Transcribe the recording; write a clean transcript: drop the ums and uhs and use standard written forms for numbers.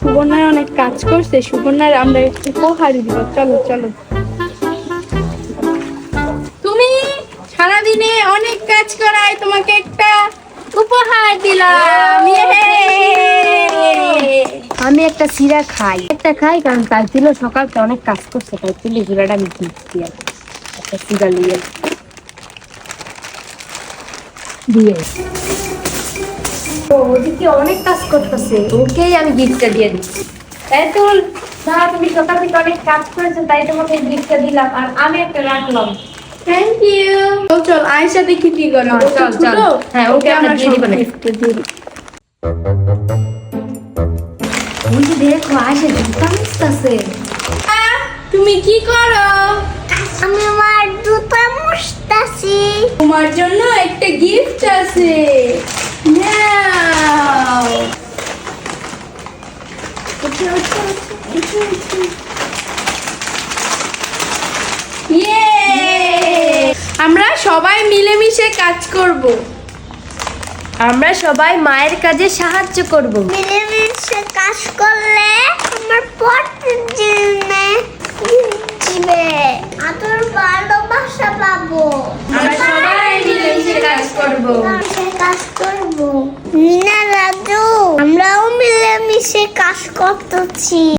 সুবর্ণায় অনেক কাজ করছে, সুবর্ণার আমরা একটু উপহার দিব। চলো চলো। তুমি সারাদিনে অনেক কাজ করায়, তোমাকে একটা উপহার দিলাম। আমি একটা সিরা খাই, কারণ তাই ছিল সকালটা অনেক কাজ করছে, তাই ছিল সিরাটা আমি দিচ্ছি। একটা সিরা নিয়ে দিয়ে ওদিকে অনেক কাজ করতেছে, ওকেই আমি গিফটটা দিয়ে দিচ্ছি। তাই তো তুমি সকাল থেকে অনেক কাজ করেছো, তাই তোমাকে গিফটটা দিলাম, আর আমি একটা রাখলাম। Thank you. চল চল আয়সা দেখি কি করে। চল চল, হ্যাঁ ওকে আমরা দিয়ে দিব। ওই যে দেখো আসে জুতা মুছতাছে। তুমি কি করো? আমি আমার জুতা মুছতাছি। তোমার জন্য একটা গিফট আছে, নাও। আমরা সবাই মিলেমিশে কাজ করব। আমরা সবাই মায়ের কাজে সাহায্য করব। মিলেমিশে কাজ করলে আমার প্রতিদিনে দিবে আদর ভালোবাসা পাবো। আমরা সবাই মিলেমিশে কাজ করব। কাজ করব। মিনা রাজু, আমরাও মিলেমিশে কাজ করতেছি।